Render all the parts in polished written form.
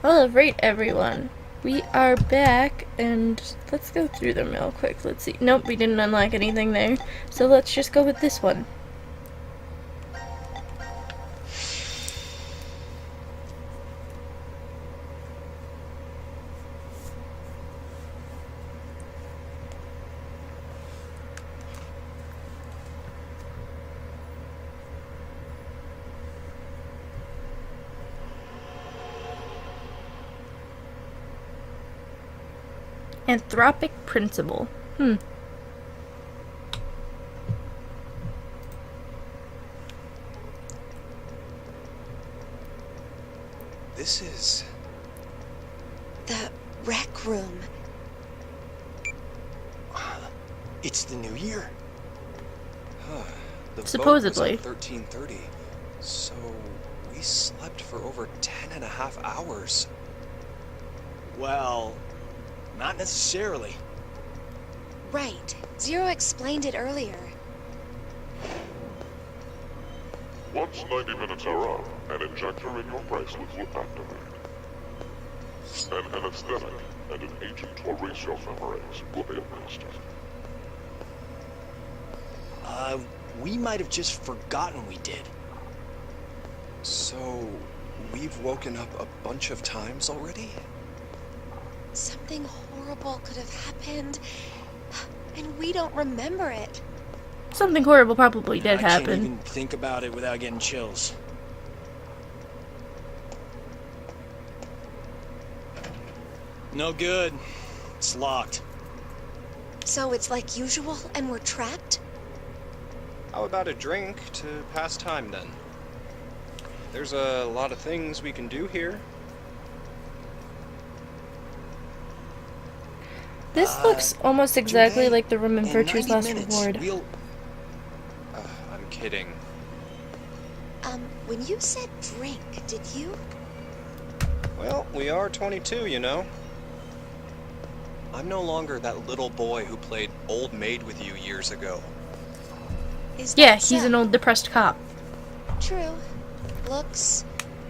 Alright, everyone. We are back, and let's go through them real quick. Let's see. Nope, we didn't unlock anything there. So let's just go with this one. Anthropic principle. This is... the rec room. It's the new year. The Supposedly. vote was at 13:30, so we slept for over 10.5 hours. Well, not necessarily. Right. Zero explained it earlier. Once 90 minutes are up, an injector in your bracelets will activate. An anesthetic and an agent to erase your memories will be administered. We might have just forgotten we did. So, we've woken up a bunch of times already? Something horrible could have happened, and we don't remember it. Something horrible probably did I can't happen. even think about it without getting chills. No good. It's locked. So it's like usual, and we're trapped? How about a drink to pass time then? There's a lot of things we can do here. This looks almost exactly like the room in Virtue's 90 Last minutes, Reward. We'll... I'm kidding. When you said drink, did you? Well, we are 22, you know. I'm no longer that little boy who played old maid with you years ago. Is Yeah, that he's so? an old depressed cop. True. Looks,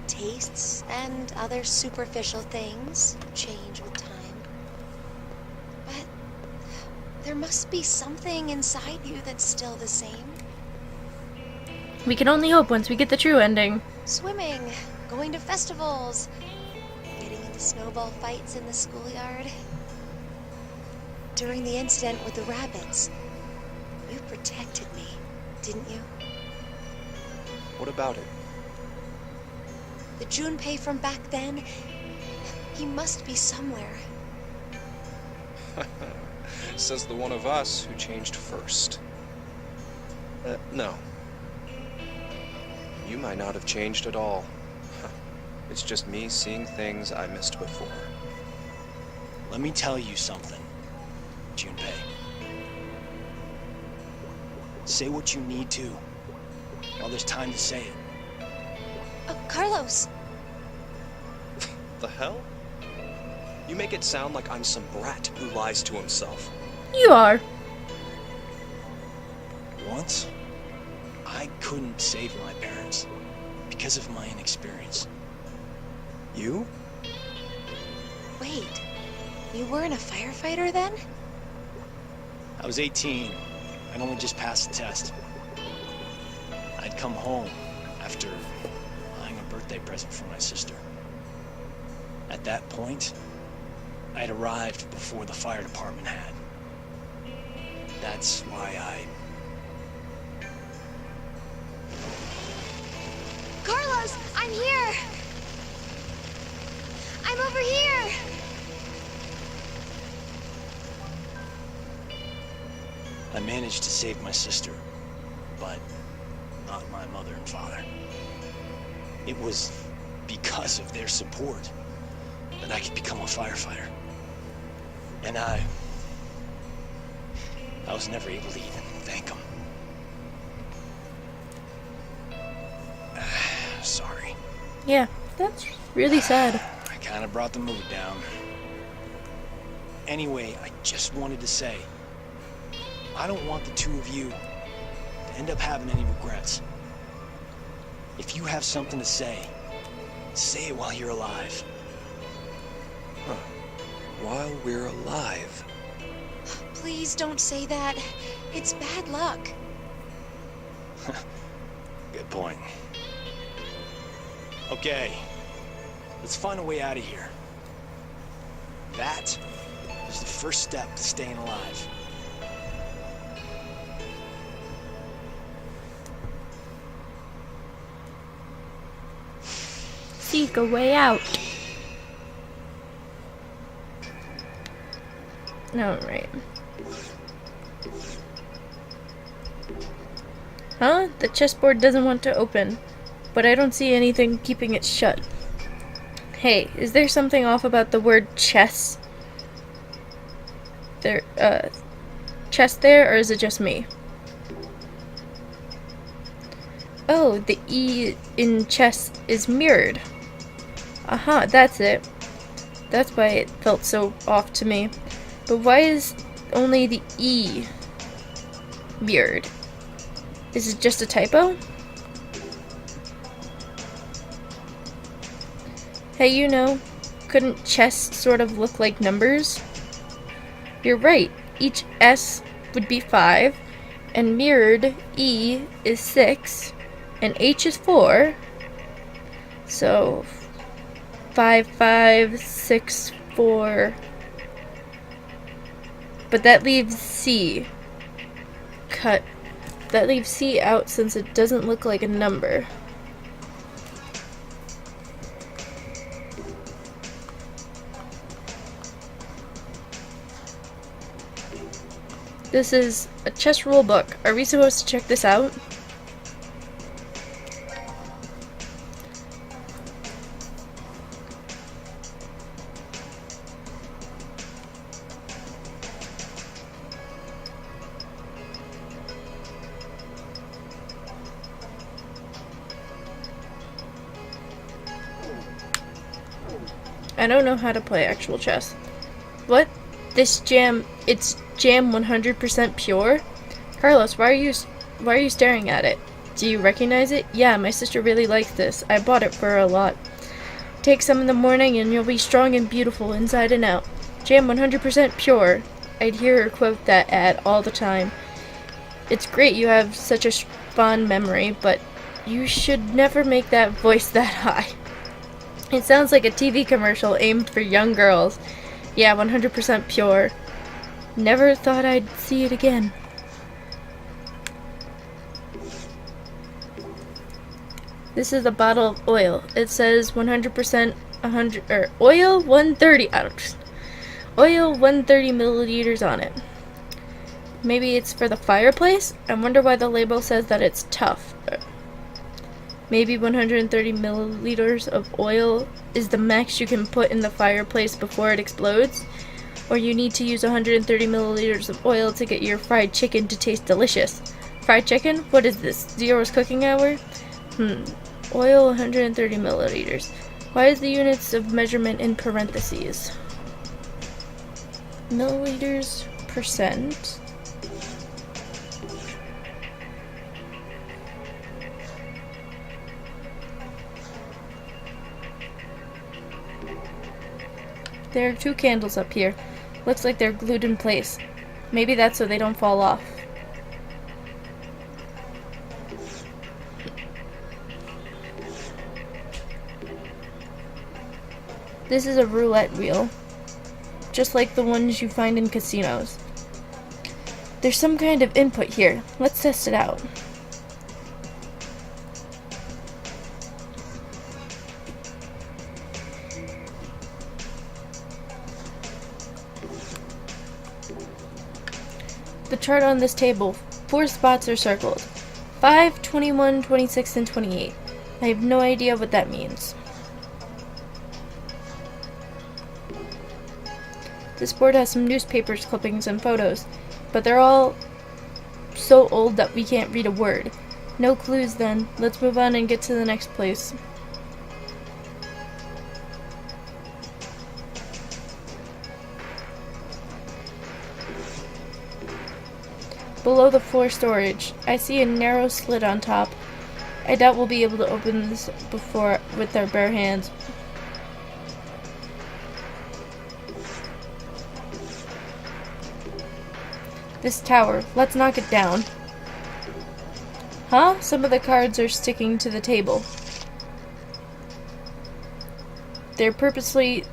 tastes, and other superficial things change with time. But there must be something inside you that's still the same. We can only hope once we get the true ending. Swimming, going to festivals, getting into snowball fights in the schoolyard. During the incident with the rabbits, you protected me, didn't you? What about it? The Junpei from back then, he must be somewhere. Says the one of us who changed first. No. You might not have changed at all. It's just me seeing things I missed before. Let me tell you something, Junpei. Say what you need to, while there's time to say it. Oh, Carlos! The hell? You make it sound like I'm some brat who lies to himself. You are. Once, I couldn't save my parents because of my inexperience. You? Wait, you weren't a firefighter then? I was 18. I'd only just passed the test. I'd come home after buying a birthday present for my sister. At that point, I'd arrived before the fire department had. That's why Carlos, I'm here! I'm over here! I managed to save my sister, but not my mother and father. It was because of their support that I could become a firefighter. And I was never able to even thank them. Sorry. Yeah, that's really sad. I kind of brought the mood down. Anyway, I just wanted to say, I don't want the two of you to end up having any regrets. If you have something to say it while you're alive. while we're alive. Please don't say that. It's bad luck. Good point. Okay, let's find a way out of here. That is the first step to staying alive. Seek a way out. Alright. Huh? The chessboard doesn't want to open, but I don't see anything keeping it shut. Hey, is there something off about the word chess? Chess there, or is it just me? Oh, the E in chess is mirrored. Aha, that's it. That's why it felt so off to me. But why is only the E mirrored? Is it just a typo? Hey, you know, couldn't chess sort of look like numbers? You're right. Each S would be 5, and mirrored E is 6, and H is 4. So 5, 5, 6, 4. But that leaves C cut. That leaves C out since it doesn't look like a number. This is a chess rule book. Are we supposed to check this out? I don't know how to play actual chess. What? This jam, it's jam 100% pure? Carlos, why are you staring at it? Do you recognize it? Yeah, my sister really likes this. I bought it for her a lot. Take some in the morning and you'll be strong and beautiful inside and out. Jam 100% pure. I'd hear her quote that ad all the time. It's great you have such a fond memory, but you should never make that voice that high. It sounds like a TV commercial aimed for young girls. Yeah, 100% pure. Never thought I'd see it again. This is a bottle of oil. It says 100%, 100 or oil 130. Oil 130 milliliters on it. Maybe it's for the fireplace? I wonder why the label says that it's tough. Maybe 130 milliliters of oil is the max you can put in the fireplace before it explodes? Or you need to use 130 milliliters of oil to get your fried chicken to taste delicious. Fried chicken? What is this? Zero's cooking hour? Oil 130 milliliters. Why is the units of measurement in parentheses? Milliliters percent. There are 2 candles up here. Looks like they're glued in place. Maybe that's so they don't fall off. This is a roulette wheel, just like the ones you find in casinos. There's some kind of input here. Let's test it out. The chart on this table, 4 spots are circled. 5, 21, 26, and 28. I have no idea what that means. This board has some newspapers, clippings, and photos, but they're all so old that we can't read a word. No clues then. Let's move on and get to the next place. Below the floor storage, I see a narrow slit on top. I doubt we'll be able to open this with our bare hands. This tower. Let's knock it down. Huh? Some of the cards are sticking to the table. They purposely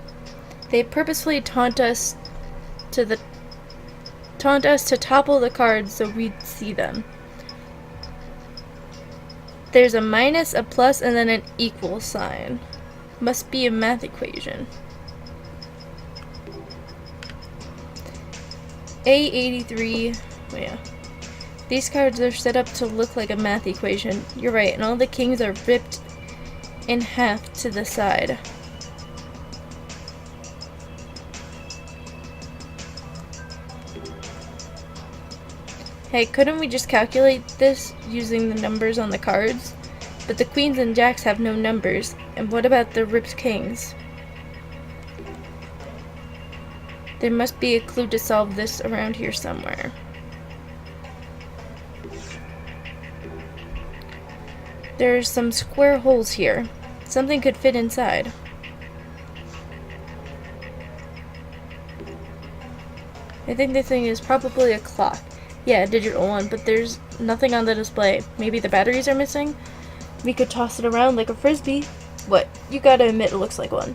taunt us to topple the cards so we'd see them. There's a minus, a plus, and then an equal sign. Must be a math equation. A83. Oh yeah. These cards are set up to look like a math equation. You're right, and all the kings are ripped in half to the side. Hey, couldn't we just calculate this using the numbers on the cards? But the queens and jacks have no numbers. And what about the ripped kings? There must be a clue to solve this around here somewhere. There's some square holes here. Something could fit inside. I think this thing is probably a clock. Yeah, a digital one, but there's nothing on the display. Maybe the batteries are missing? We could toss it around like a frisbee. What? You gotta admit it looks like one.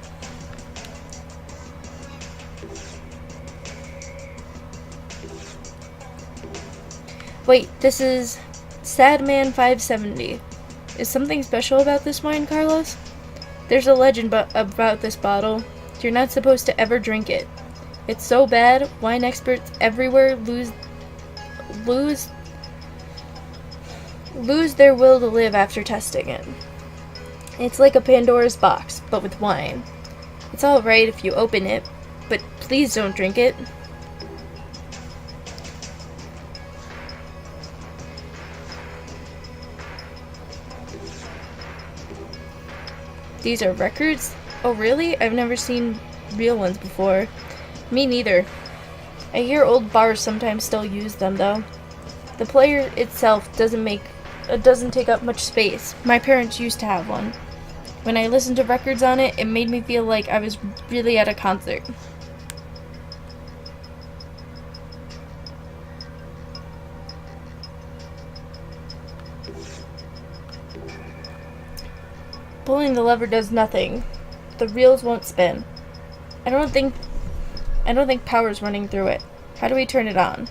Wait, this is Sadman 570. Is something special about this wine, Carlos? There's a legend about this bottle. You're not supposed to ever drink it. It's so bad, wine experts everywhere lose their will to live after testing it. It's like a Pandora's box, but with wine. It's alright if you open it, but please don't drink it. These are records? Oh really? I've never seen real ones before. Me neither. I hear old bars sometimes still use them though. The player itself doesn't take up much space. My parents used to have one. When I listened to records on it, it made me feel like I was really at a concert. Pulling the lever does nothing. The reels won't spin. I don't think power's running through it. How do we turn it on?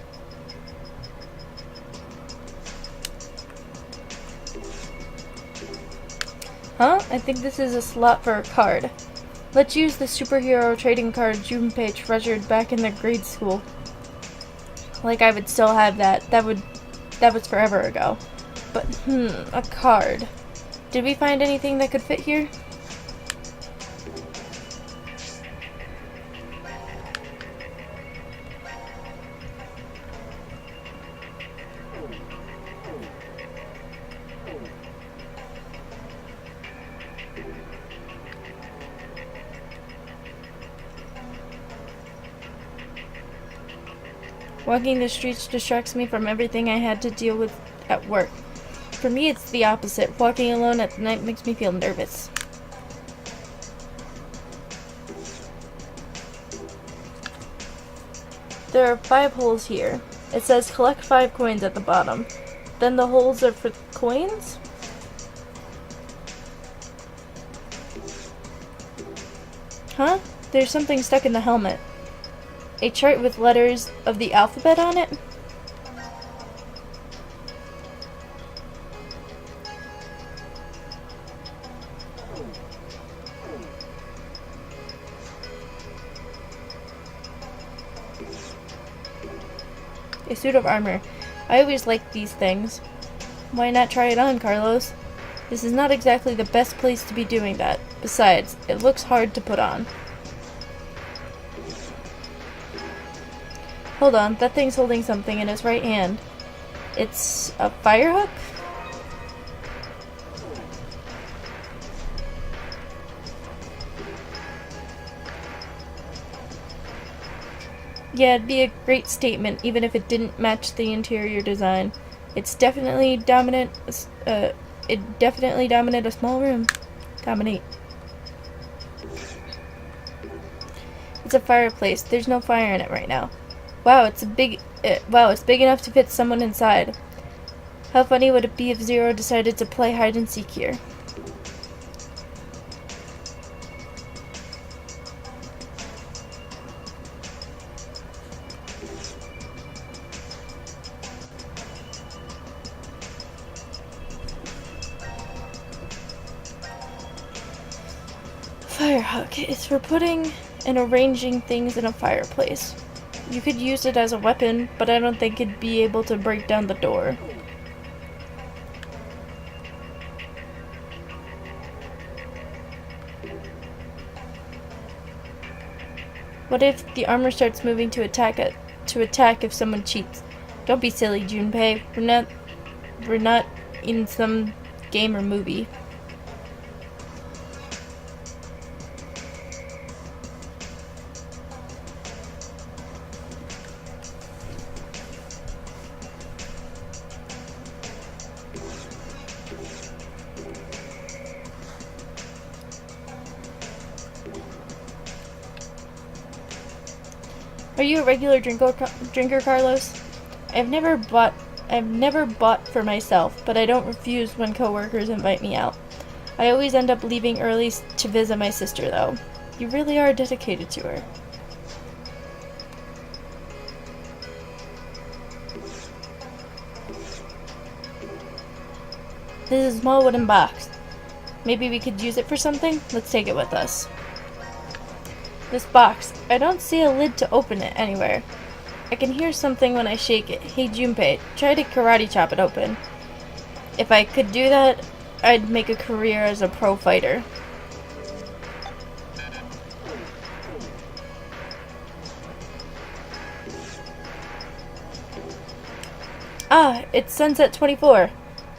Huh? I think this is a slot for a card. Let's use the superhero trading card Junpei treasured back in the grade school. Like I would still have that. That was forever ago. But a card. Did we find anything that could fit here? Walking the streets distracts me from everything I had to deal with at work. For me, it's the opposite. Walking alone at night makes me feel nervous. There are 5 holes here. It says collect 5 coins at the bottom. Then the holes are for coins? Huh? There's something stuck in the helmet. A chart with letters of the alphabet on it? A suit of armor. I always liked these things. Why not try it on, Carlos? This is not exactly the best place to be doing that. Besides, it looks hard to put on. Hold on, that thing's holding something in his right hand. It's a fire hook? Yeah, it'd be a great statement, even if it didn't match the interior design. It's definitely dominant. It definitely dominate a small room. Dominate. It's a fireplace. There's no fire in it right now. Wow, it's big enough to fit someone inside. How funny would it be if Zero decided to play hide and seek here? Fire hook. It's for putting and arranging things in a fireplace. You could use it as a weapon, but I don't think it'd be able to break down the door. What if the armor starts moving to attack if someone cheats? Don't be silly, Junpei. We're not in some game or movie. Are you a regular drinker, Carlos? I've never bought for myself, but I don't refuse when coworkers invite me out. I always end up leaving early to visit my sister, though. You really are dedicated to her. This is a small wooden box. Maybe we could use it for something? Let's take it with us. This box. I don't see a lid to open it anywhere. I can hear something when I shake it. Hey Junpei, try to karate chop it open. If I could do that, I'd make a career as a pro fighter. Ah, it's Sunset 24.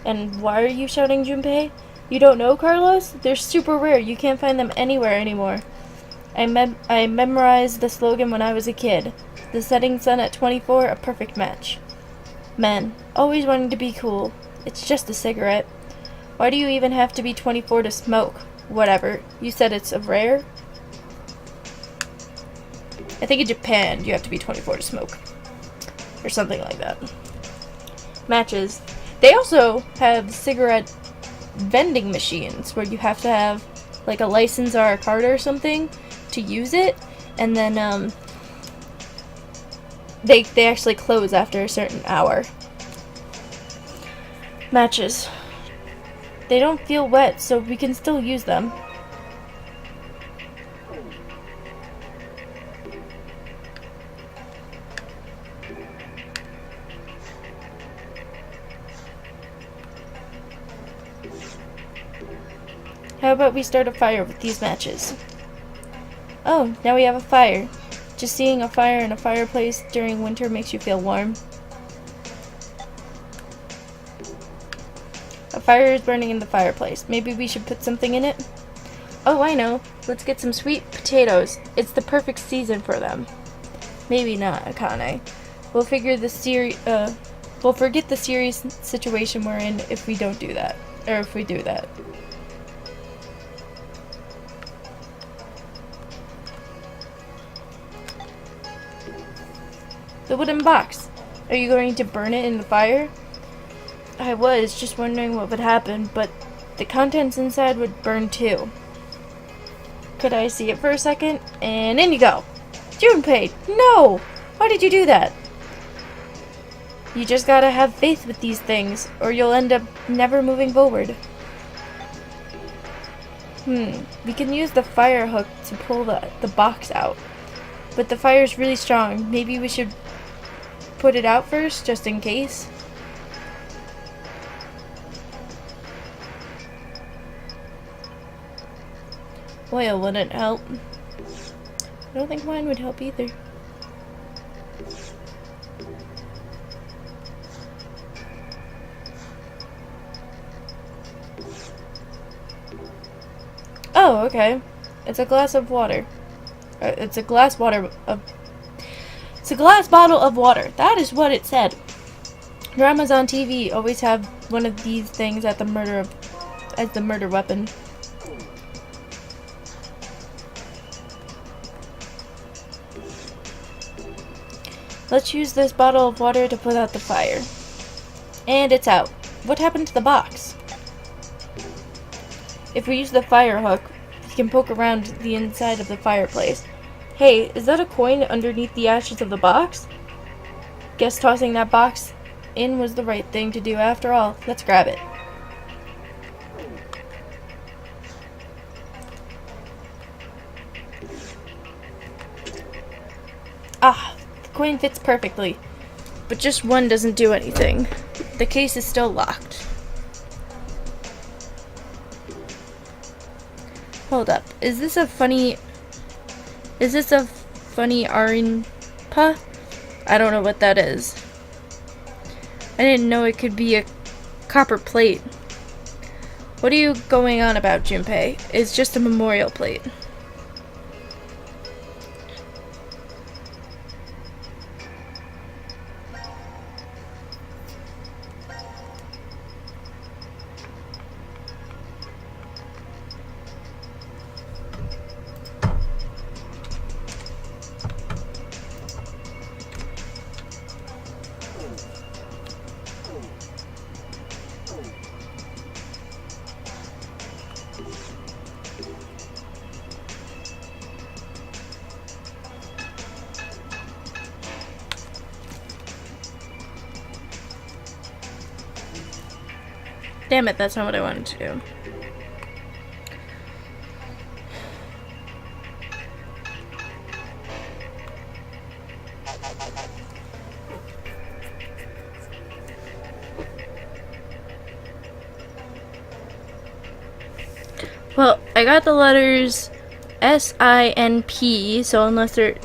And why are you shouting, Junpei? You don't know, Carlos? They're super rare. You can't find them anywhere anymore. I memorized the slogan when I was a kid. The setting sun at 24, a perfect match. Men, always wanting to be cool. It's just a cigarette. Why do you even have to be 24 to smoke? Whatever. You said it's a rare? I think in Japan you have to be 24 to smoke. Or something like that. Matches. They also have cigarette vending machines where you have to have like a license or a card or something to use it, and then they actually close after a certain hour. Matches. They don't feel wet, so we can still use them. How about we start a fire with these matches? Oh, now we have a fire. Just seeing a fire in a fireplace during winter makes you feel warm. A fire is burning in the fireplace. Maybe we should put something in it? Oh, I know. Let's get some sweet potatoes. It's the perfect season for them. Maybe not, Akane. We'll forget the serious situation we're in if we don't do that. Or if we do that. The wooden box. Are you going to burn it in the fire? I was just wondering what would happen, but the contents inside would burn too. Could I see it for a second? And in you go. Junpei, no! Why did you do that? You just gotta have faith with these things, or you'll end up never moving forward. We can use the fire hook to pull the box out. But the fire's really strong. Maybe we should put it out first, just in case. Oil wouldn't help. I don't think wine would help either. Oh, okay. It's a glass of water. It's a glass bottle of water. That is what it said. Dramas on TV always have one of these things as the murder weapon. Let's use this bottle of water to put out the fire. And it's out. What happened to the box? If we use the fire hook, we can poke around the inside of the fireplace. Hey, is that a coin underneath the ashes of the box? Guess tossing that box in was the right thing to do after all. Let's grab it. Ah, the coin fits perfectly. But just one doesn't do anything. The case is still locked. Hold up. Is this a funny arinpa? I don't know what that is. I didn't know it could be a copper plate. What are you going on about, Junpei? It's just a memorial plate. Damn it, that's not what I wanted to do. Well, I got the letters S-I-N-P, so unless they're,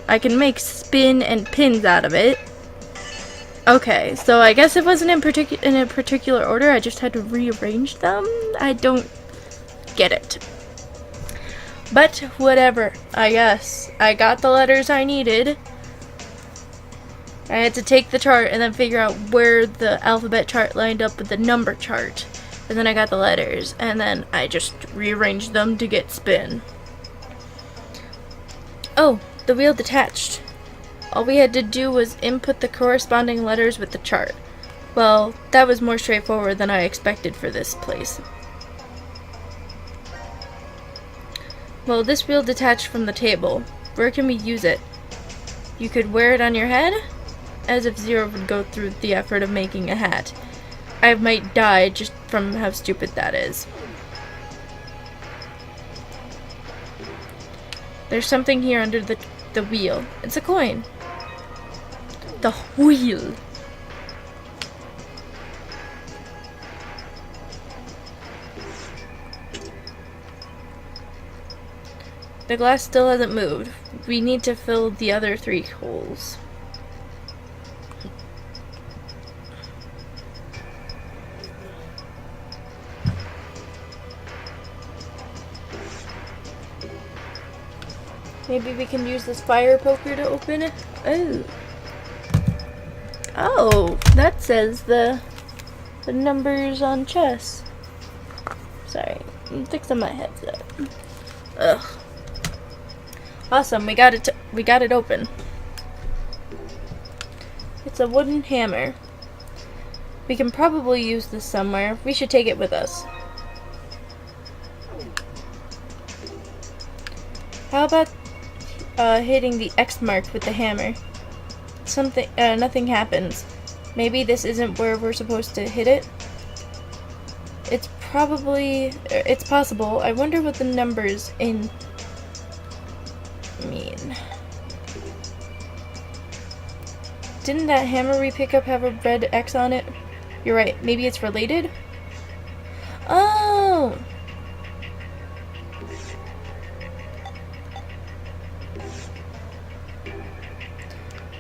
I can make spin and pins out of it. Okay, so I guess it wasn't in a particular order, I just had to rearrange them? I don't get it. But, whatever, I guess. I got the letters I needed. I had to take the chart and then figure out where the alphabet chart lined up with the number chart. And then I got the letters, and then I just rearranged them to get spin. Oh, the wheel detached. All we had to do was input the corresponding letters with the chart. Well, that was more straightforward than I expected for this place. Well, this wheel detached from the table. Where can we use it? You could wear it on your head? As if Zero would go through the effort of making a hat. I might die just from how stupid that is. There's something here under the wheel. It's a coin. The wheel. The glass still hasn't moved. We need to fill the other 3 holes. Maybe we can use this fire poker to open it? Oh. Oh, that says the numbers on chess. Sorry, I'm fixing my headset. Ugh. Awesome, we got it open. It's a wooden hammer. We can probably use this somewhere. We should take it with us. How about hitting the X mark with the hammer? Nothing happens. Maybe this isn't where we're supposed to hit it? It's possible. I wonder what the numbers mean. Didn't that hammer we pick up have a red X on it? You're right, maybe it's related? Oh!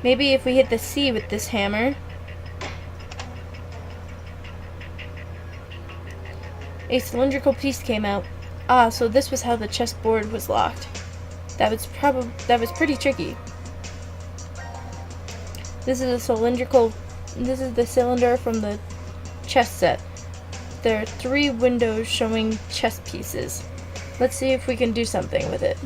Maybe if we hit the C with this hammer. A cylindrical piece came out. Ah, so this was how the chessboard was locked. That was pretty tricky. This is the cylinder from the chess set. There are 3 windows showing chess pieces. Let's see if we can do something with it.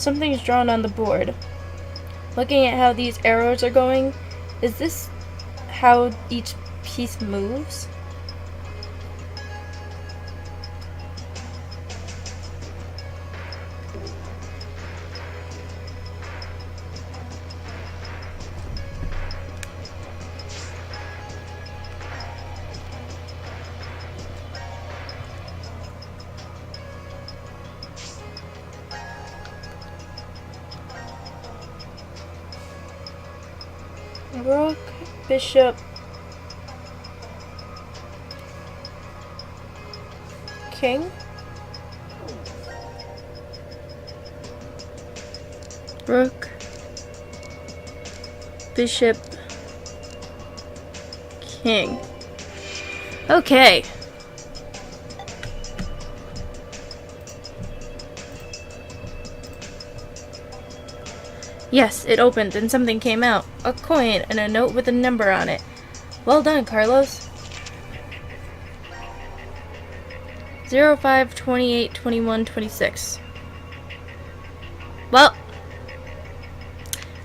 something's drawn on the board. Looking at how these arrows are going, is this how each piece moves? Rook, bishop, king, rook, bishop, king. Okay. Yes, it opened and something came out. A coin and a note with a number on it. Well done, Carlos. 05, 28, 21, 26. Well,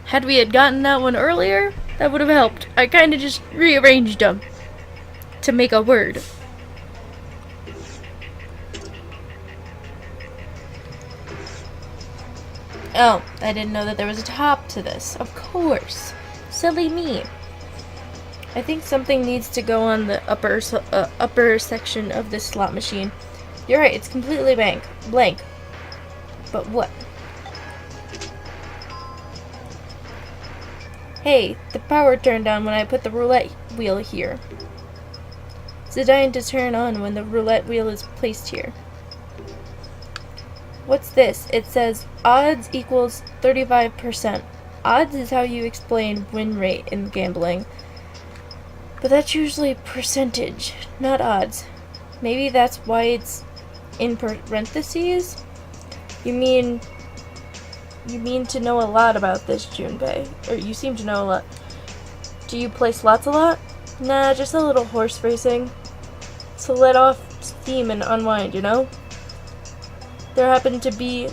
had we had gotten that one earlier, that would have helped. I kind of just rearranged them to make a word. Oh, I didn't know that there was a top to this. Of course. Silly me. I think something needs to go on the upper section of this slot machine. You're right, it's completely blank. But what? Hey, the power turned on when I put the roulette wheel here. It's designed to turn on when the roulette wheel is placed here. What's this? It says odds equals 35%. Odds is how you explain win rate in gambling. But that's usually percentage, not odds. Maybe that's why it's in parentheses? You mean to know a lot about this, Junpei. Or you seem to know a lot. Do you play slots a lot? Nah, just a little horse racing. To let off steam and unwind, you know? There happened to be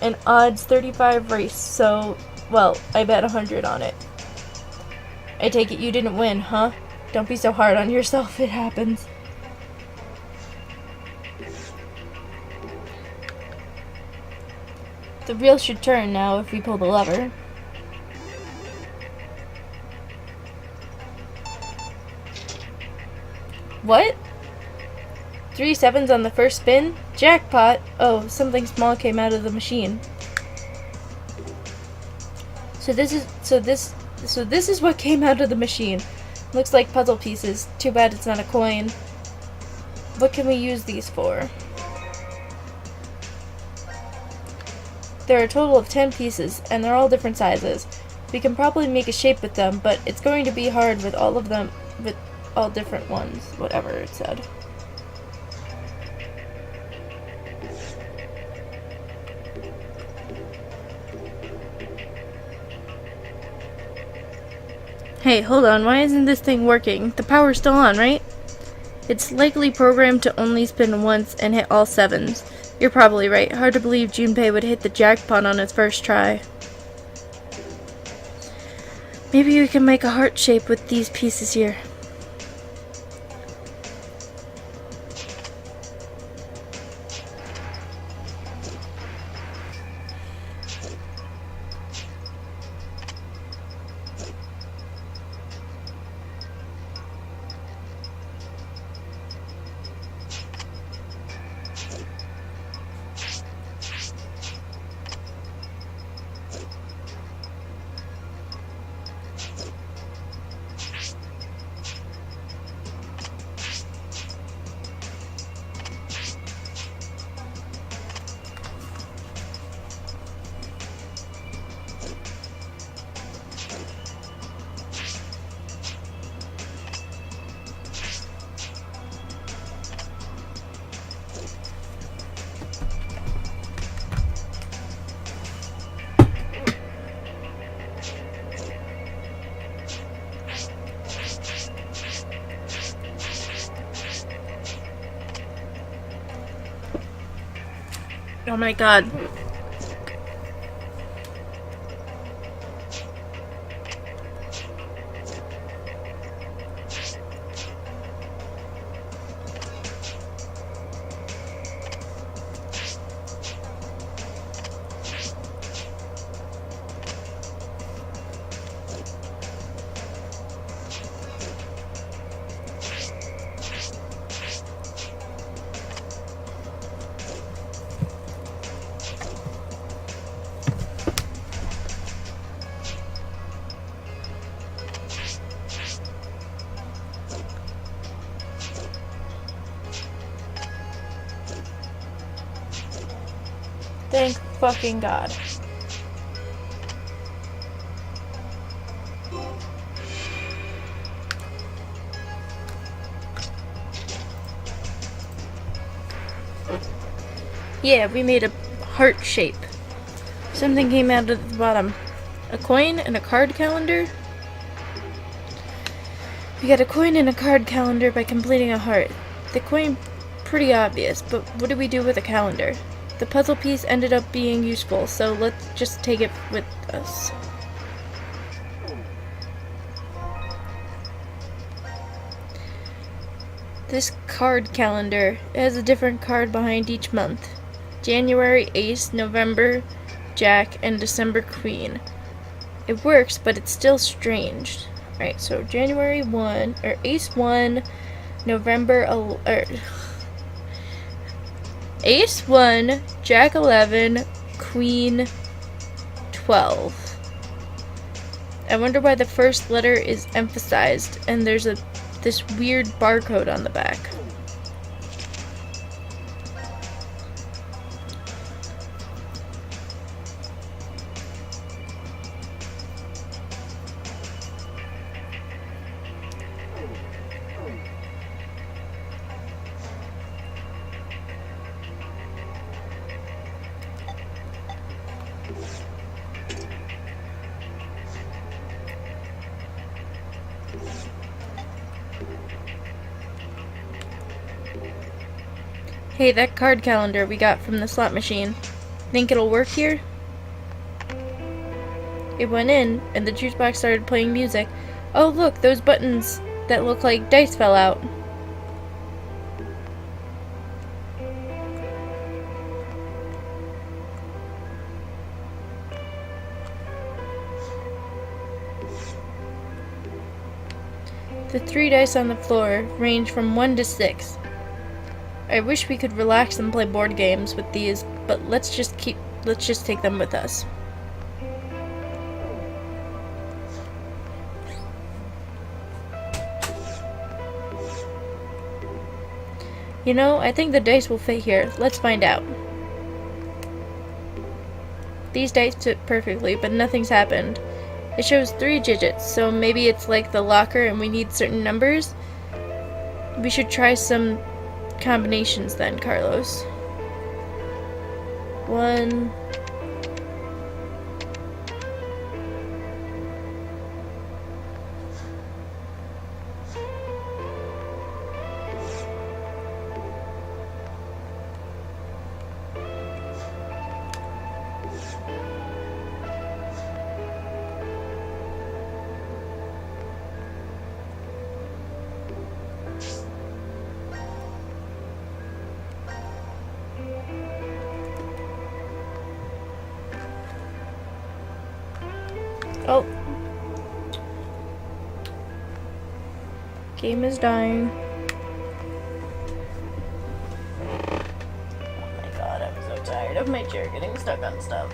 an odds 35 race, so, well, I bet 100 on it. I take it you didn't win, huh? Don't be so hard on yourself, it happens. The wheel should turn now if we pull the lever. What? 3 sevens on the first spin? Jackpot! Oh, something small came out of the machine. So this is what came out of the machine. Looks like puzzle pieces. Too bad it's not a coin. What can we use these for? There are a total of 10 pieces, and they're all different sizes. We can probably make a shape with them, but it's going to be hard with all of them, with all different ones, whatever it said. Hey, hold on, why isn't this thing working? The power's still on, right? It's likely programmed to only spin once and hit all sevens. You're probably right. Hard to believe Junpei would hit the jackpot on his first try. Maybe we can make a heart shape with these pieces here. Oh my god. Thank fucking God. Yeah, we made a heart shape. Something came out of the bottom. A coin and a card calendar? We got a coin and a card calendar by completing a heart. The coin, pretty obvious, but what do we do with a calendar? The puzzle piece ended up being useful, so let's just take it with us. This card calendar has a different card behind each month. January Ace, November Jack, and December Queen. It works, but it's still strange. Alright, so January 1, or Ace 1, Ace 1, Jack 11, Queen 12. I wonder why the first letter is emphasized, and there's this weird barcode on the back. Hey, that card calendar we got from the slot machine. Think it'll work here? It went in, and the juice box started playing music. Oh look, those buttons that look like dice fell out. The 3 dice on the floor range from 1 to 6. I wish we could relax and play board games with these, but let's just take them with us. You know, I think the dice will fit here. Let's find out. These dice fit perfectly, but nothing's happened. It shows 3 digits, so maybe it's like the locker and we need certain numbers? We should try some combinations then, Carlos. 1. Oh. Game is dying. Oh my god, I'm so tired of my chair getting stuck on stuff.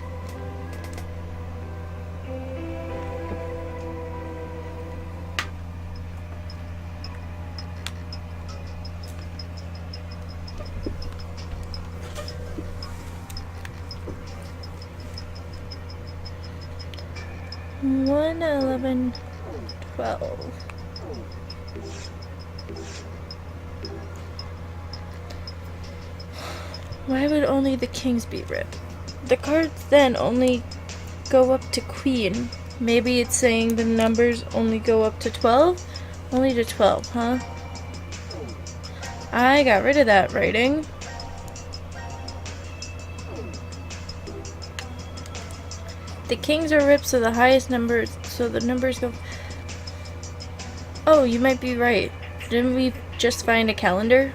One, 11, 12. Why would only the kings be ripped? The cards then only go up to queen. Maybe it's saying the numbers only go up to 12? Only to 12, huh? I got rid of that writing. The kings are ripped, so the highest numbers, so the numbers go... Oh, you might be right. Didn't we just find a calendar?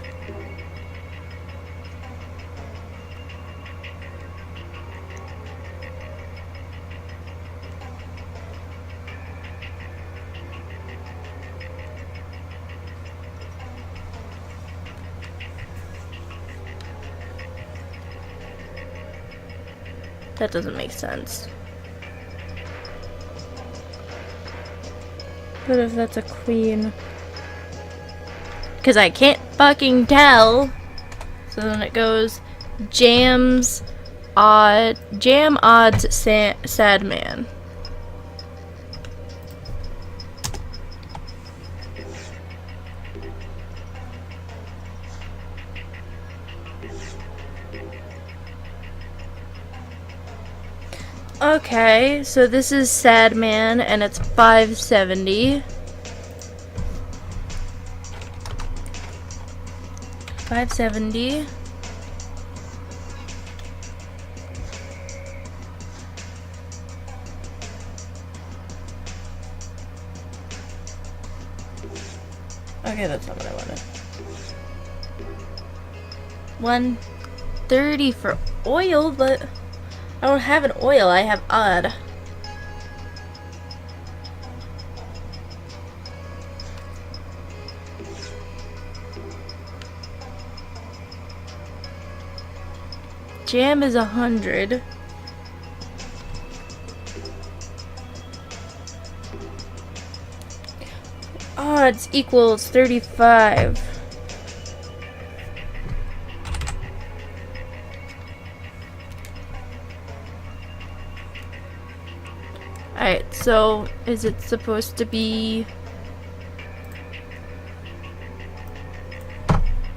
That doesn't make sense. What if that's a queen? Because I can't fucking tell. So then it goes jams Jam odds sad man. Okay, so this is sad man and it's 570. 570. Okay, that's not what I wanted. 130 for oil, but I don't have an oil, I have odd. Jam is 100. Odds equals 35. Alright, so is it supposed to be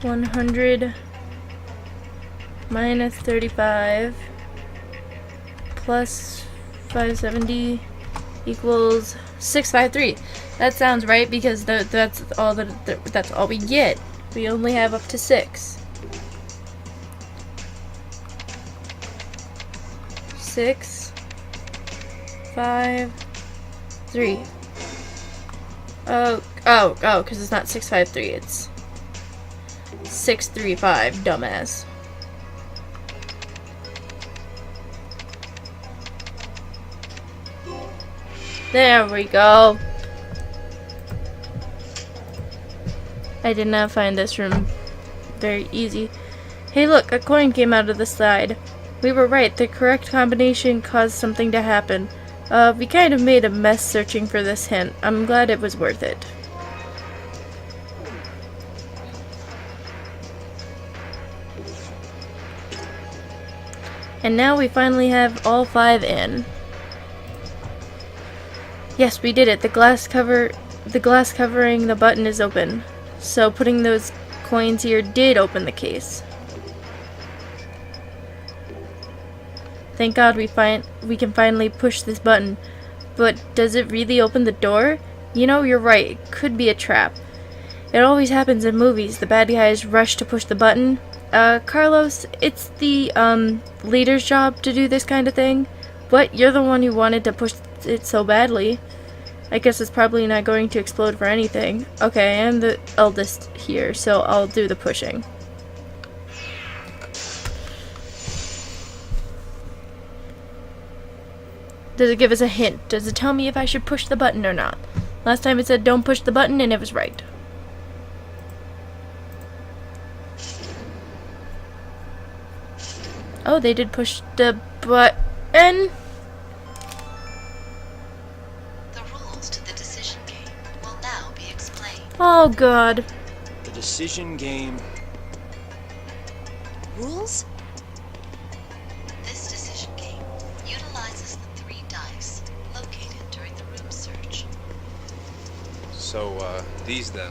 100 minus 35 plus 570 equals 653. That sounds right because that's all we get. We only have up to 6. 6, 5, 3. Oh, because it's not 653. It's 635. Dumbass. There we go. I did not find this room very easy. Hey look, a coin came out of the side. We were right, the correct combination caused something to happen. We kind of made a mess searching for this hint. I'm glad it was worth it. And now we finally have all 5 in. Yes, we did it. The glass covering the button is open. So putting those coins here did open the case. Thank God we can finally push this button. But does it really open the door? You know, you're right. It could be a trap. It always happens in movies. The bad guys rush to push the button. Carlos, it's the leader's job to do this kind of thing. But you're the one who wanted to push it so badly. I guess it's probably not going to explode for anything. Okay, I am the eldest here, so I'll do the pushing. Does it give us a hint? Does it tell me if I should push the button or not? Last time it said don't push the button and it was right. Oh, they did push the button. Oh god. The decision game. Rules? This decision game utilizes the 3 dice located during the room search. So, these then.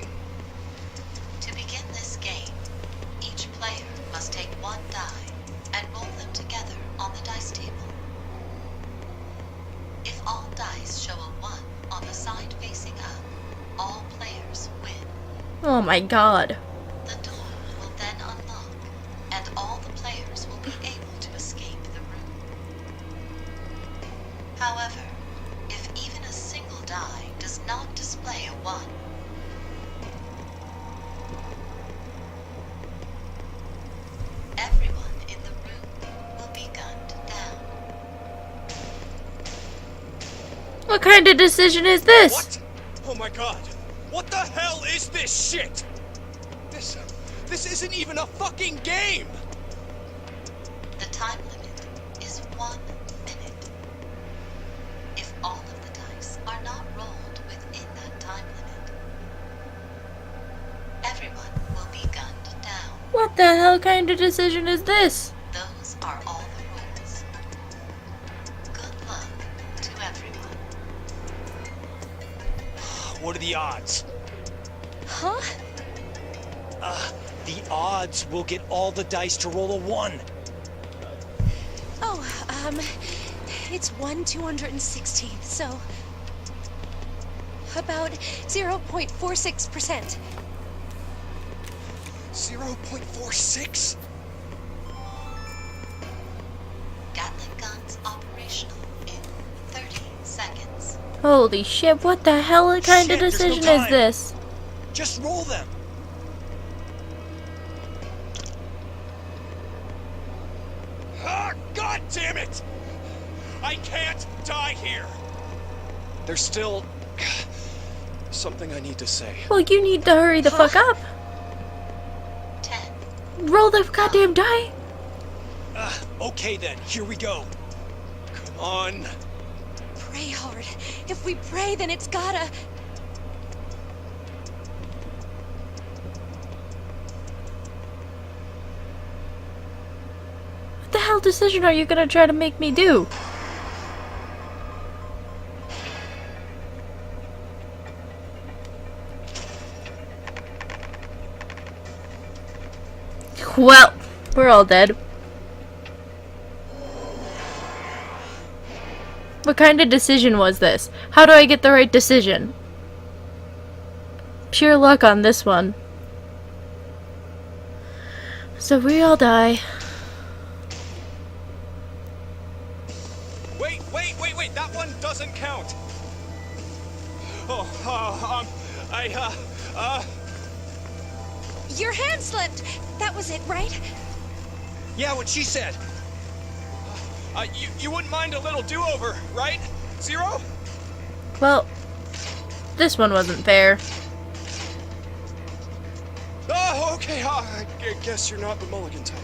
To begin this game, each player must take 1 die and roll them together on the dice table. If all dice show a 1 on the side facing up, all players win. Oh my god. The door will then unlock, and all the players will be able to escape the room. However, if even a single die does not display a 1, everyone in the room will be gunned down. What kind of decision is this? What? Oh my god. What the hell is this shit? This isn't even a fucking game! The time limit is 1 minute. If all of the dice are not rolled within that time limit, everyone will be gunned down. What the hell kind of decision is this? Those are all the rules. What are the odds? Huh? The odds will get all the dice to roll a 1. Oh, it's 1/216th, so about 0.46%. 0.46? Gatling guns operational in 30 seconds. Holy shit, what the hell kind of Shit, there's no decision is time. this? Just roll them. Ah, God damn it! I can't die here. There's still something I need to say. Well, you need to hurry the fuck up. 10. Roll the goddamn die. Okay then, here we go. Come on. Pray hard. If we pray, then it's gotta... What the hell decision are you gonna try to make me do? Well, we're all dead. What kind of decision was this? How do I get the right decision? Pure luck on this one. So we all die. Wait, that one doesn't count. Your hand slipped! That was it, right? Yeah, what she said. You wouldn't mind a little do-over, right? Zero? Well, this one wasn't fair. Oh, okay, I guess you're not the mulligan type.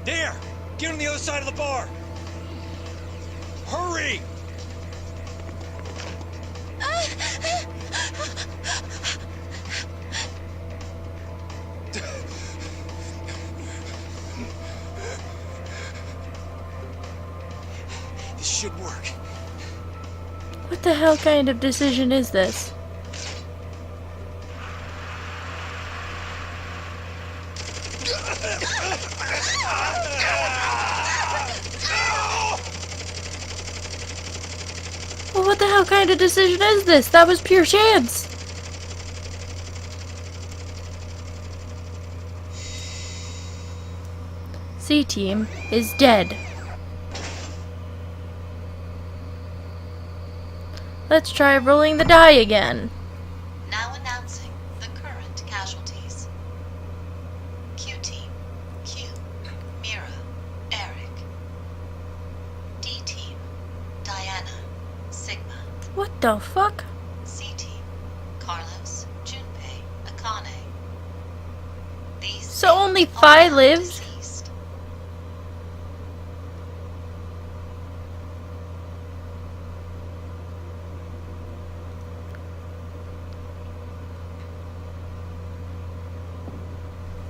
There! Get on the other side of the bar! Hurry! This should work. What the hell kind of decision is this? Well, what the hell kind of decision is this? That was pure chance. C-Team is dead. Let's try rolling the die again. Now announcing the current casualties. Q-Team, Q, Mira, Eric. D-Team, Diana, Sigma. What the fuck? C-Team, Carlos, Junpei, Akane. These So only all 5 now lived? deceased.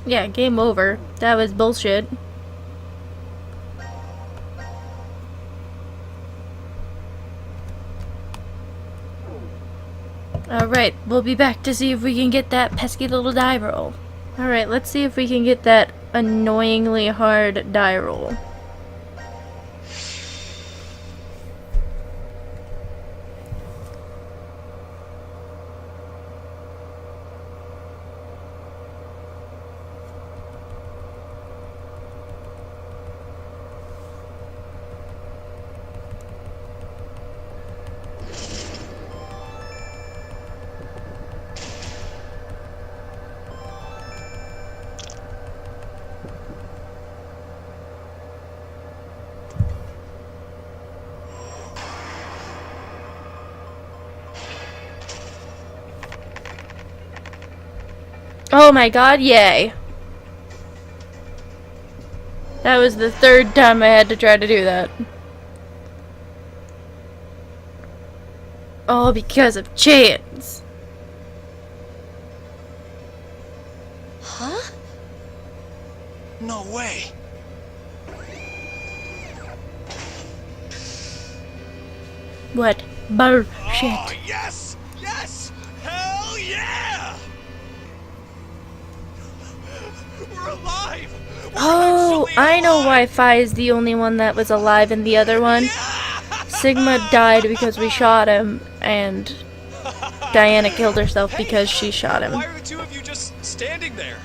Yeah, game over. That was bullshit. Alright, we'll be back to see if we can get that pesky little die roll. Alright, let's see if we can get that annoyingly hard die roll. Oh my god, yay. That was the 3rd time I had to try to do that. All because of chance. Huh? No way! What bullshit. Oh, yes! Yes! Hell yeah! We're alive! Oh, I know why Phi is the only one that was alive in the other one. Sigma died because we shot him, and Diana killed herself because she shot him. Why are the two of you just standing there?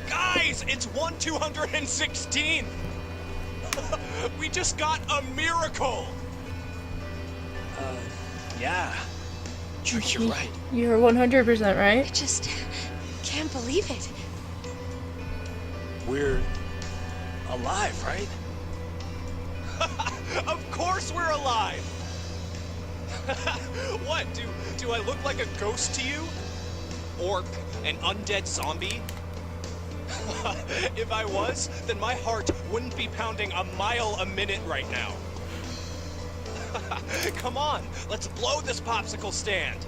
Guys, it's 1/216! We just got a miracle! Yeah. You're right. You're 100% I right. just can't believe it. We're alive, right? Of course we're alive! What, do I look like a ghost to you? Or an undead zombie? If I was, then my heart wouldn't be pounding a mile a minute right now. Come on, let's blow this popsicle stand.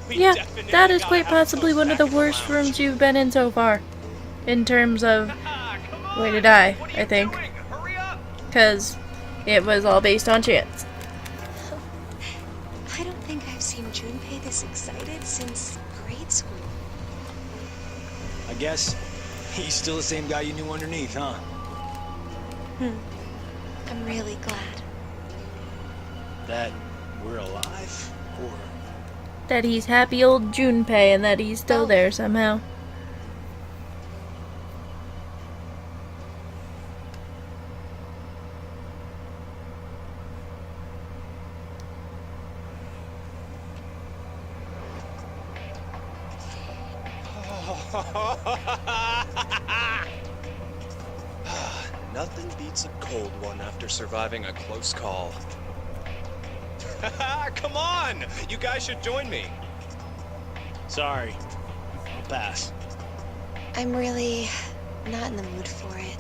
We Yeah, definitely that is gotta quite have possibly those one of the back in worst lounge. rooms you've been in so far. In terms of Come on, way to die, what are you I think. doing? Hurry up! Because it was all based on chance. I don't think I've seen Junpei this excited since grade school. I guess he's still the same guy you knew underneath, huh? I'm really glad. That we're alive? Or That he's happy old Junpei and that he's still Oh. there somehow. Nothing beats a cold one after surviving a close call. Come on! You guys should join me. sorry. I'll pass. I'm really not in the mood for it.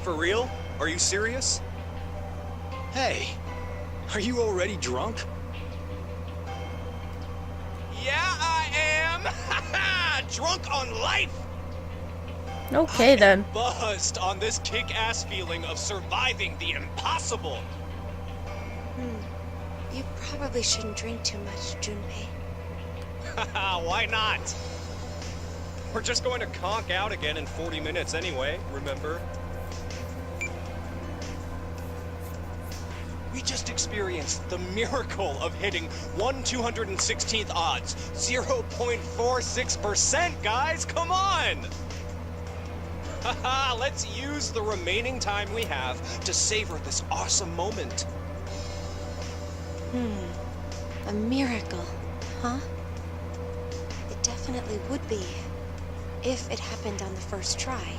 For real? Are you serious? Hey, are you already drunk? Yeah, I am! Drunk on life! Okay then. Buzzed on this kick-ass feeling of surviving the impossible. You probably shouldn't drink too much, Junpei. Why not? We're just going to conk out again in 40 minutes anyway, remember? We just experienced the miracle of hitting 1/216th odds, 0.46%, guys! Come on! Let's use the remaining time we have to savor this awesome moment. A miracle, huh? It definitely would be, if it happened on the first try.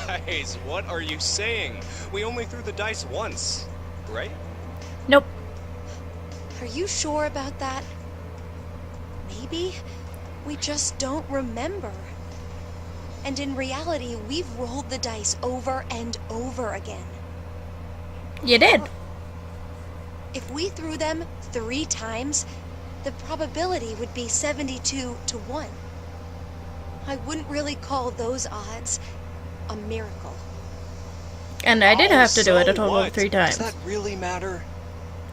Guys, what are you saying? We only threw the dice once, right? Nope. Are you sure about that? Maybe we just don't remember. And in reality, we've rolled the dice over and over again. You did. If we threw them 3 times, the probability would be 72-1. I wouldn't really call those odds a miracle. And I did have to do it a So total what? of 3 times. Does that really matter?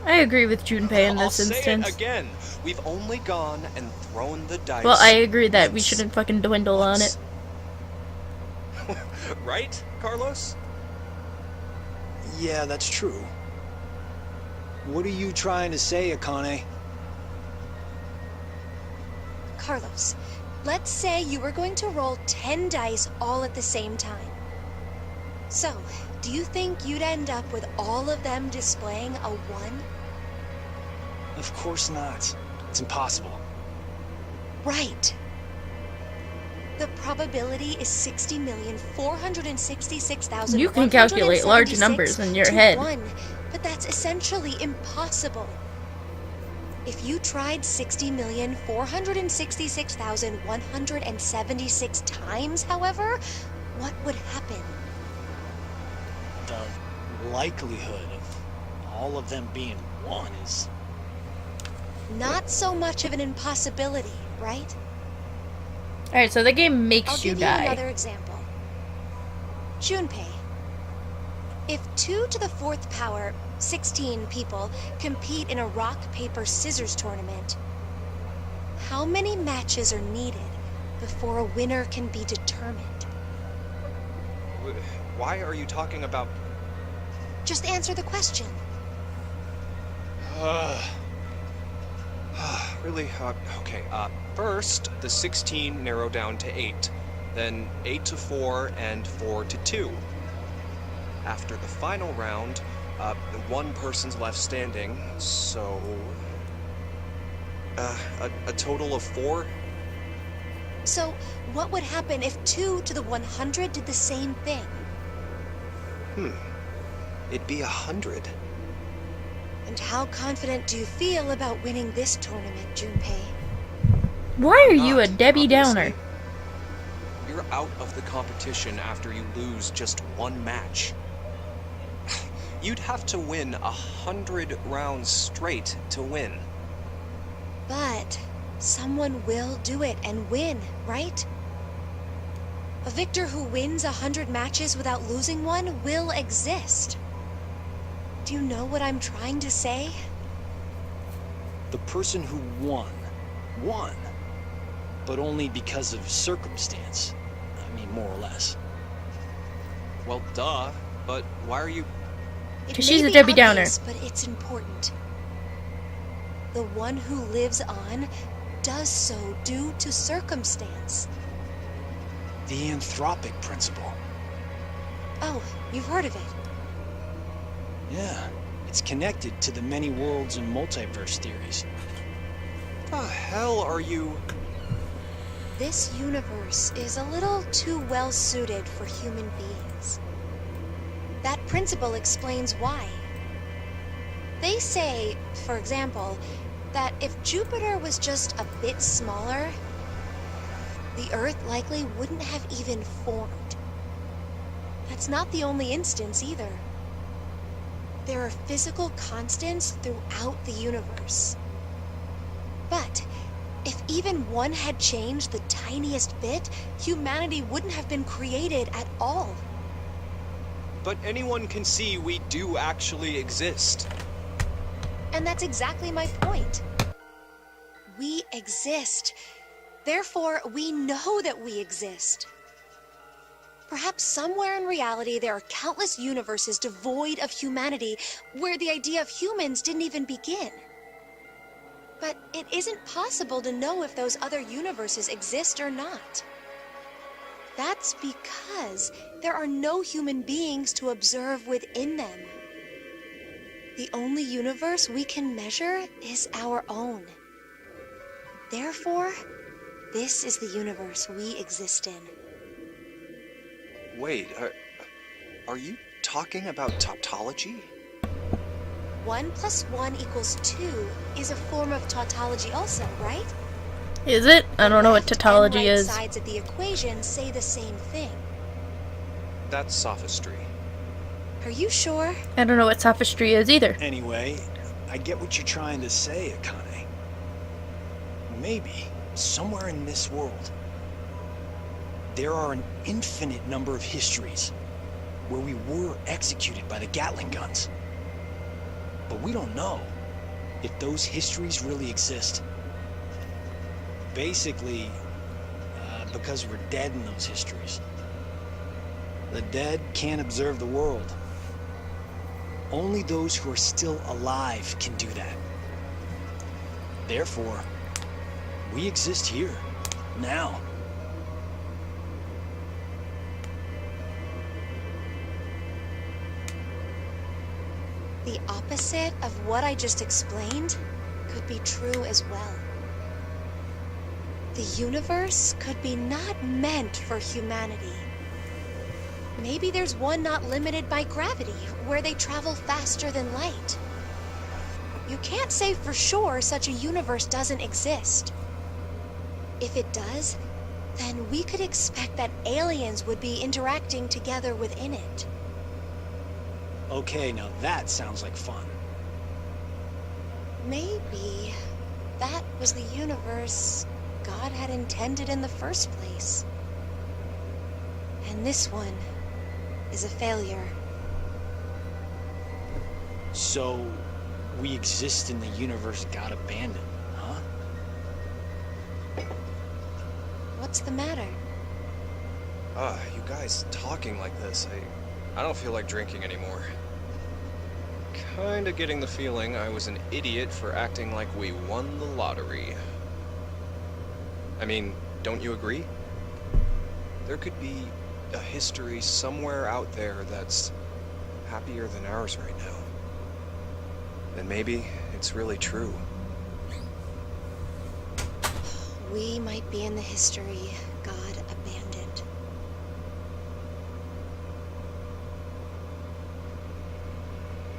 I agree with Junpei in I'll this say instance. it again. We've only gone and thrown the dice. Well, I agree that we once. shouldn't fucking dwindle on it. Right, Carlos? Yeah, that's true. What are you trying to say, Akane? Carlos, let's say you were going to roll 10 dice all at the same time. So, do you think you'd end up with all of them displaying a 1? Of course not. It's impossible. Right. The probability is 60,466,000. You can calculate large numbers in your head. But that's essentially impossible. If you tried 60,466,176 times, however, what would happen? The likelihood of all of them being 1 is... Not so much of an impossibility, right? Alright, so the game I'll makes you give you die. another example. Junpei, If 2 to the 4th power, 16 people, compete in a rock, paper, scissors tournament, how many matches are needed before a winner can be determined? Why are you talking about... Just answer the question. Really? Okay, first, the 16 narrow down to 8. Then 8 to 4 and 4 to 2. After the final round, one person's left standing, so... a total of 4? So, what would happen if 2 to the 100 did the same thing? It'd be 100. And how confident do you feel about winning this tournament, Junpei? Why are you a Not, Debbie obviously. Downer? You're out of the competition after you lose just one match. You'd have to win 100 rounds straight to win. But someone will do it and win, right? A victor who wins 100 matches without losing one will exist. Do you know what I'm trying to say? The person who won, but only because of circumstance. I mean, more or less. Well, duh, but why are you... It 'Cause may she's a be Debbie Downer. obvious, but it's important. The one who lives on does so due to circumstance. The anthropic principle. Oh, you've heard of it. Yeah, it's connected to the many worlds and multiverse theories. The hell are you... This universe is a little too well suited for human beings. That principle explains why. They say, for example, that if Jupiter was just a bit smaller, the Earth likely wouldn't have even formed. That's not the only instance either. There are physical constants throughout the universe. But if even one had changed the tiniest bit, humanity wouldn't have been created at all. But anyone can see we do actually exist. And that's exactly my point. We exist. Therefore, we know that we exist. Perhaps somewhere in reality there are countless universes devoid of humanity where the idea of humans didn't even begin. But it isn't possible to know if those other universes exist or not. That's because there are no human beings to observe within them. The only universe we can measure is our own. Therefore, this is the universe we exist in. Wait, are you talking about tautology? 1 + 1 = 2 is a form of tautology also, right? Is it? I don't know what Left and tautology right is. sides of the equation say the same thing. That's sophistry. Are you sure? I don't know what sophistry is either. Anyway, I get what you're trying to say, Akane. Maybe, somewhere in this world, there are an infinite number of histories where we were executed by the Gatling guns. But we don't know if those histories really exist. Basically, because we're dead in those histories. The dead can't observe the world. Only those who are still alive can do that. Therefore, we exist here, now. The opposite of what I just explained could be true as well. The universe could be not meant for humanity. Maybe there's one not limited by gravity, where they travel faster than light. You can't say for sure such a universe doesn't exist. If it does, then we could expect that aliens would be interacting together within it. Okay, now that sounds like fun. Maybe that was the universe God had intended in the first place. And this one is a failure. So, we exist in the universe got abandoned, huh? What's the matter? You guys talking like this, I don't feel like drinking anymore. Kinda getting the feeling I was an idiot for acting like we won the lottery. I mean, don't you agree? There could be a history somewhere out there that's happier than ours right now. And maybe it's really true. We might be in the history God abandoned.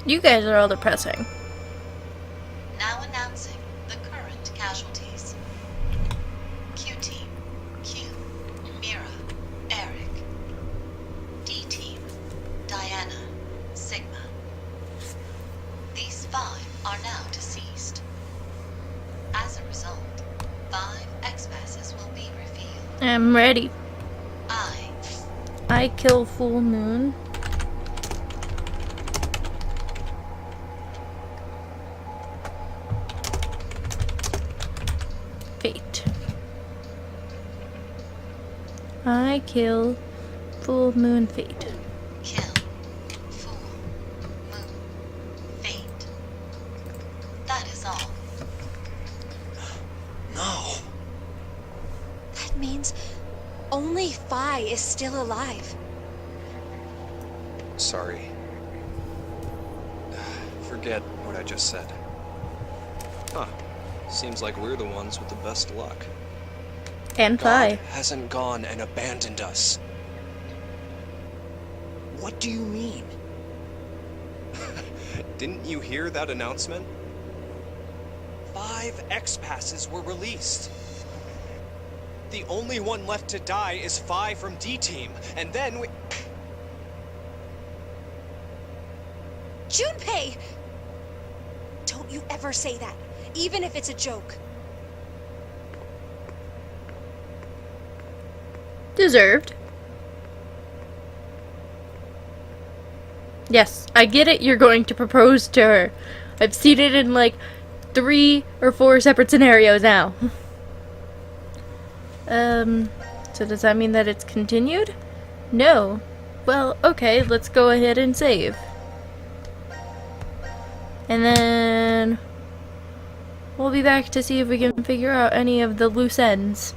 You guys are all depressing. Now announcing the current casualties. Q-Team, Q, Mira, Eric. D-Team, Diana, Sigma. These 5 are now deceased. As a result, 5 X-Passes will be revealed. I'm ready. I I kill full moon. Fate. I kill full moon fate. kill, full, moon, fate. That is all. No. That means only Phi is still alive. Sorry. Forget what I just said. Huh. Seems like we're the ones with the best luck. And God Phi. hasn't gone and abandoned us. What do you mean? Didn't you hear that announcement? 5 X-Passes were released. The only one left to die is Phi from D-Team, and then we... Junpei! Don't you ever say that, even if it's a joke. Deserved. Yes, I get it, you're going to propose to her. I've seen it in like 3 or 4 separate scenarios now. So does that mean that it's continued? No. Well, okay, let's go ahead and save. And then we'll be back to see if we can figure out any of the loose ends.